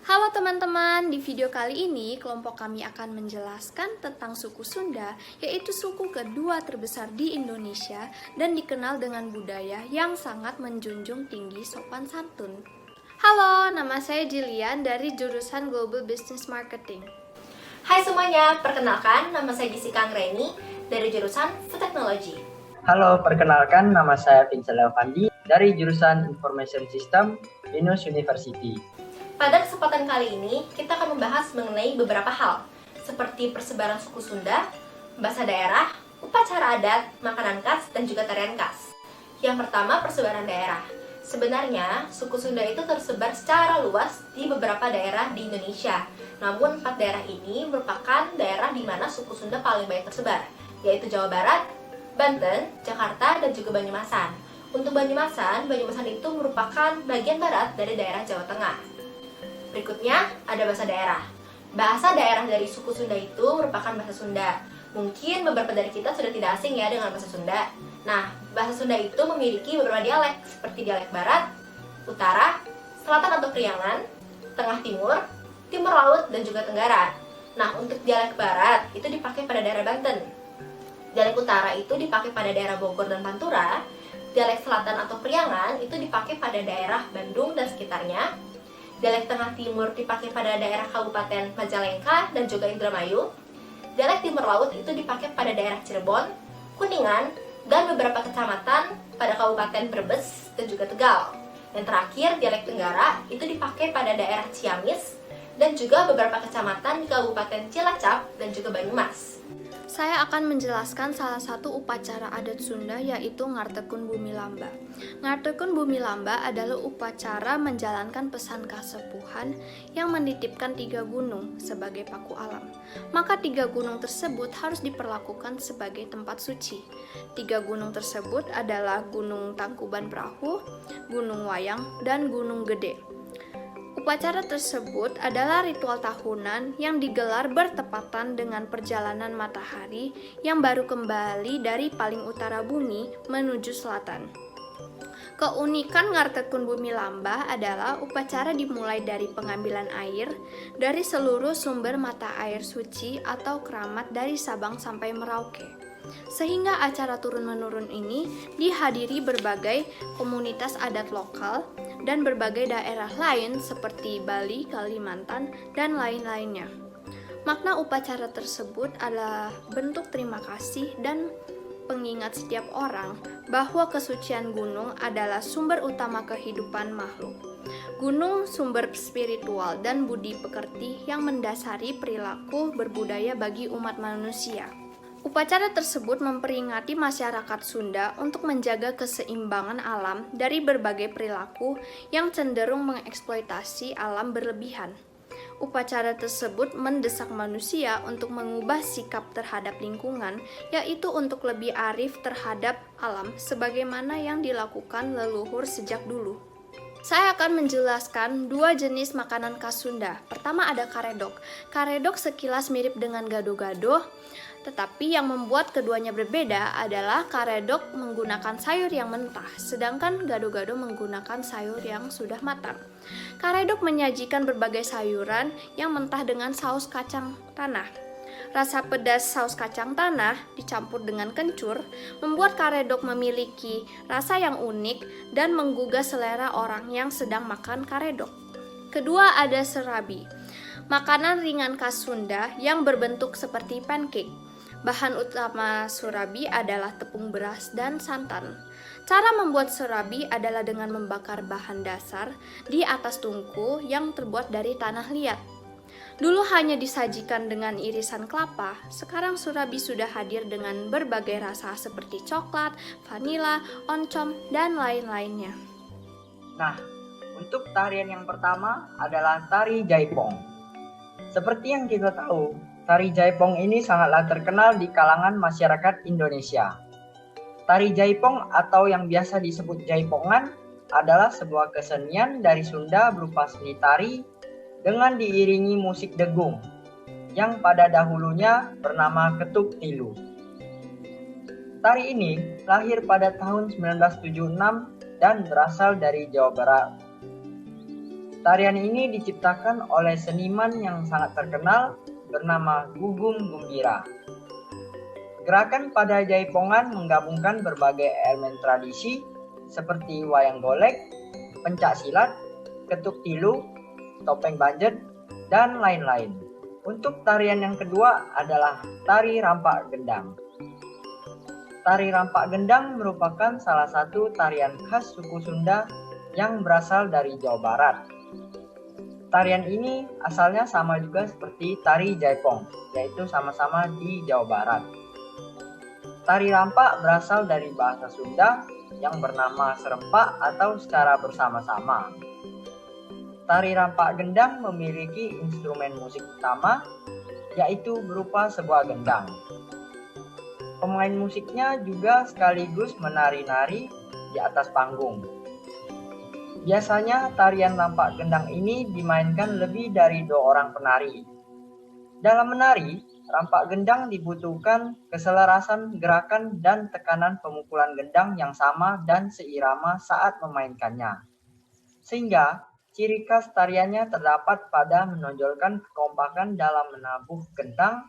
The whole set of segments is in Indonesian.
Halo teman-teman, di video kali ini kelompok kami akan menjelaskan tentang suku Sunda, yaitu suku kedua terbesar di Indonesia dan dikenal dengan budaya yang sangat menjunjung tinggi sopan santun. Halo, nama saya Jillian dari jurusan Global Business Marketing. Hai semuanya, perkenalkan nama saya Jessica Anggreni dari jurusan Food Technology. Halo, perkenalkan nama saya Vincent Leovandi dari jurusan Information System Binus University. Pada kesempatan kali ini, kita akan membahas mengenai beberapa hal, seperti persebaran suku Sunda, bahasa daerah, upacara adat, makanan khas, dan juga tarian khas. Yang pertama, persebaran daerah. Sebenarnya, suku Sunda itu tersebar secara luas di beberapa daerah di Indonesia. Namun, 4 daerah ini merupakan daerah di mana suku Sunda paling banyak tersebar, yaitu Jawa Barat, Banten, Jakarta, dan juga Banyumasan. Untuk Banyumasan itu merupakan bagian barat dari daerah Jawa Tengah. Berikutnya, ada bahasa daerah. Bahasa daerah dari suku Sunda itu merupakan bahasa Sunda. Mungkin beberapa dari kita sudah tidak asing ya dengan bahasa Sunda. Nah, bahasa Sunda itu memiliki beberapa dialek, seperti dialek Barat, Utara, Selatan atau Priangan, Tengah Timur, Timur Laut, dan juga Tenggara. Nah, untuk dialek Barat itu dipakai pada daerah Banten. Dialek Utara itu dipakai pada daerah Bogor dan Pantura. Dialek Selatan atau Priangan itu dipakai pada daerah Bandung dan sekitarnya. Dialek Tengah Timur dipakai pada daerah Kabupaten Majalengka dan juga Indramayu. Dialek Timur Laut itu dipakai pada daerah Cirebon, Kuningan, dan beberapa kecamatan pada Kabupaten Brebes dan juga Tegal. Yang terakhir, dialek Tenggara itu dipakai pada daerah Ciamis dan juga beberapa kecamatan di Kabupaten Cilacap dan juga Banyumas. Saya akan menjelaskan salah satu upacara adat Sunda, yaitu Ngartekun Bumi Lamba. Ngartekun Bumi Lamba adalah upacara menjalankan pesan kasepuhan yang menitipkan 3 gunung sebagai paku alam. Maka 3 gunung tersebut harus diperlakukan sebagai tempat suci. 3 gunung tersebut adalah Gunung Tangkuban Perahu, Gunung Wayang, dan Gunung Gede. Upacara tersebut adalah ritual tahunan yang digelar bertepatan dengan perjalanan matahari yang baru kembali dari paling utara bumi menuju selatan. Keunikan Ngartekun Bumi Lamba adalah upacara dimulai dari pengambilan air dari seluruh sumber mata air suci atau keramat dari Sabang sampai Merauke. Sehingga acara turun-menurun ini dihadiri berbagai komunitas adat lokal dan berbagai daerah lain seperti Bali, Kalimantan, dan lain-lainnya. Makna upacara tersebut adalah bentuk terima kasih dan pengingat setiap orang bahwa kesucian gunung adalah sumber utama kehidupan makhluk. Gunung sumber spiritual dan budi pekerti yang mendasari perilaku berbudaya bagi umat manusia. Upacara tersebut memperingati masyarakat Sunda untuk menjaga keseimbangan alam dari berbagai perilaku yang cenderung mengeksploitasi alam berlebihan. Upacara tersebut mendesak manusia untuk mengubah sikap terhadap lingkungan, yaitu untuk lebih arif terhadap alam sebagaimana yang dilakukan leluhur sejak dulu. Saya akan menjelaskan 2 jenis makanan khas Sunda. Pertama ada karedok. Karedok sekilas mirip dengan gado-gado, tetapi yang membuat keduanya berbeda adalah karedok menggunakan sayur yang mentah, sedangkan gado-gado menggunakan sayur yang sudah matang. Karedok menyajikan berbagai sayuran yang mentah dengan saus kacang tanah. Rasa pedas saus kacang tanah dicampur dengan kencur membuat karedok memiliki rasa yang unik dan menggugah selera orang yang sedang makan karedok. Kedua ada serabi, makanan ringan khas Sunda yang berbentuk seperti pancake. Bahan utama surabi adalah tepung beras dan santan. Cara membuat surabi adalah dengan membakar bahan dasar di atas tungku yang terbuat dari tanah liat. Dulu hanya disajikan dengan irisan kelapa, sekarang surabi sudah hadir dengan berbagai rasa seperti coklat, vanila, oncom, dan lain-lainnya. Nah, untuk tarian yang pertama adalah tari Jaipong. Seperti yang kita tahu, tari Jaipong ini sangatlah terkenal di kalangan masyarakat Indonesia. Tari Jaipong atau yang biasa disebut Jaipongan adalah sebuah kesenian dari Sunda berupa seni tari dengan diiringi musik degung yang pada dahulunya bernama ketuk tilu. Tari ini lahir pada tahun 1976 dan berasal dari Jawa Barat. Tarian ini diciptakan oleh seniman yang sangat terkenal bernama Gugum Gumbira. Gerakan pada jaipongan menggabungkan berbagai elemen tradisi seperti wayang golek, pencak silat, ketuk tilu, topeng banjet, dan lain-lain. Untuk tarian yang kedua adalah tari rampak gendang. Tari rampak gendang merupakan salah satu tarian khas suku Sunda yang berasal dari Jawa Barat. Tarian ini asalnya sama juga seperti tari jaipong, yaitu sama-sama di Jawa Barat. Tari rampak berasal dari bahasa Sunda yang bernama serempak atau secara bersama-sama. Tari rampak gendang memiliki instrumen musik utama, yaitu berupa sebuah gendang. Pemain musiknya juga sekaligus menari-nari di atas panggung. Biasanya tarian rampak gendang ini dimainkan lebih dari 2 orang penari. Dalam menari, rampak gendang dibutuhkan keselarasan gerakan dan tekanan pemukulan gendang yang sama dan seirama saat memainkannya. Sehingga ciri khas tariannya terdapat pada menonjolkan kekompakan dalam menabuh gendang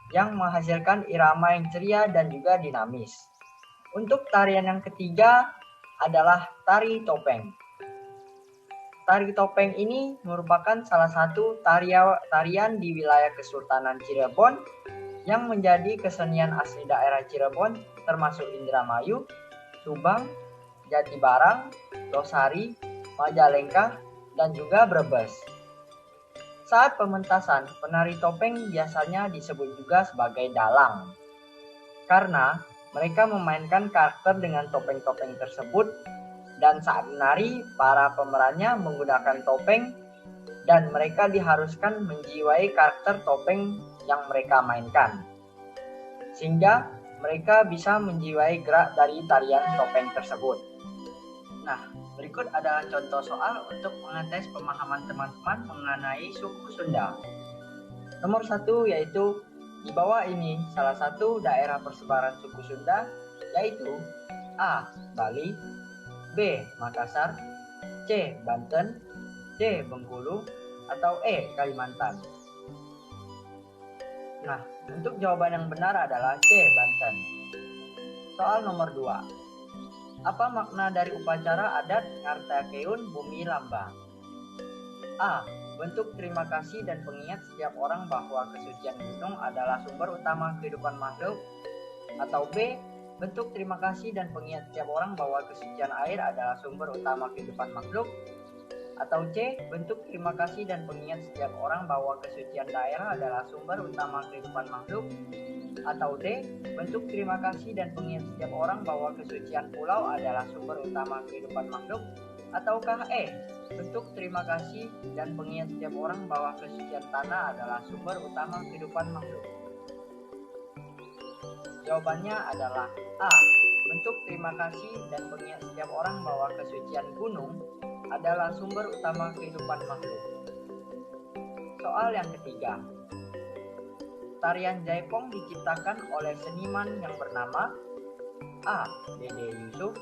yang menghasilkan irama yang ceria dan juga dinamis. Untuk tarian yang ketiga adalah tari topeng. Tari topeng ini merupakan salah satu tarian di wilayah Kesultanan Cirebon yang menjadi kesenian asli daerah Cirebon termasuk Indramayu, Subang, Jatibarang, Losari, Majalengka, dan juga Brebes. Saat pementasan, penari topeng biasanya disebut juga sebagai dalang. Karena mereka memainkan karakter dengan topeng-topeng tersebut, dan saat menari, para pemerannya menggunakan topeng dan mereka diharuskan menjiwai karakter topeng yang mereka mainkan. Sehingga mereka bisa menjiwai gerak dari tarian topeng tersebut. Nah, berikut adalah contoh soal untuk mengetes pemahaman teman-teman mengenai suku Sunda. Nomor 1 yaitu di bawah ini salah satu daerah persebaran suku Sunda yaitu A. Bali, B. Makassar, C. Banten, D. Bengkulu, atau E. Kalimantan. Nah, untuk jawaban yang benar adalah C. Banten. Soal nomor 2. Apa makna dari upacara adat Ngartakeun Bumi Lamba? A. Bentuk terima kasih dan pengingat setiap orang bahwa kesucian gunung adalah sumber utama kehidupan makhluk. Atau B. Bentuk terima kasih dan pengingat setiap orang bahwa kesucian air adalah sumber utama kehidupan makhluk. Atau C. Bentuk terima kasih dan pengingat setiap orang bahwa kesucian daerah adalah sumber utama kehidupan makhluk. Atau D. Bentuk terima kasih dan pengingat setiap orang bahwa kesucian pulau adalah sumber utama kehidupan makhluk. Ataukah E. Bentuk terima kasih dan pengingat setiap orang bahwa kesucian tanah adalah sumber utama kehidupan makhluk. Jawabannya adalah A. Bentuk terima kasih dan pengingat setiap orang bahwa kesucian gunung adalah sumber utama kehidupan makhluk. Soal yang ketiga. Tarian jaipong diciptakan oleh seniman yang bernama A. Dede Yusuf,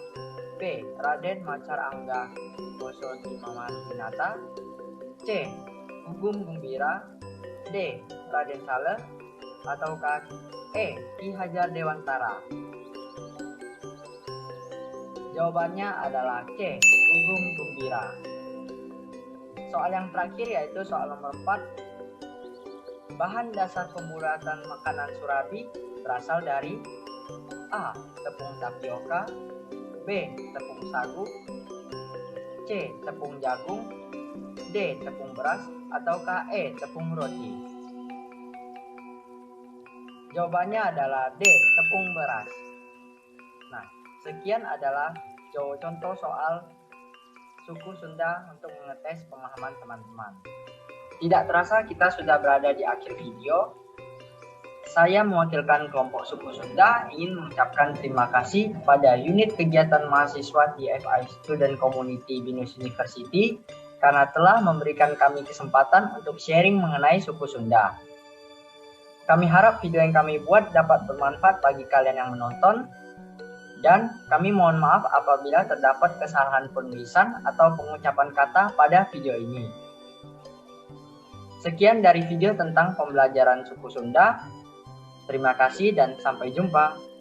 B. Raden Macar Angga Boso Hinata, C. Gugum Gumbira, D. Raden Saleh, ataukah E. Ki Hajar Dewantara? Jawabannya adalah C. Gugum Gumbira. Soal yang terakhir yaitu soal nomor 4. Bahan dasar pembuatan makanan Surabi berasal dari A. Tepung tapioka, B. Tepung sagu, C. Tepung jagung, D. Tepung beras, ataukah E. Tepung roti? Jawabannya adalah D. Tepung beras. Nah, sekian adalah contoh soal suku Sunda untuk mengetes pemahaman teman-teman. Tidak terasa kita sudah berada di akhir video. Saya mewakilkan kelompok suku Sunda ingin mengucapkan terima kasih kepada unit kegiatan mahasiswa TFI Student Community Binus University karena telah memberikan kami kesempatan untuk sharing mengenai suku Sunda. Kami harap video yang kami buat dapat bermanfaat bagi kalian yang menonton. Dan kami mohon maaf apabila terdapat kesalahan penulisan atau pengucapan kata pada video ini. Sekian dari video tentang pembelajaran suku Sunda. Terima kasih dan sampai jumpa.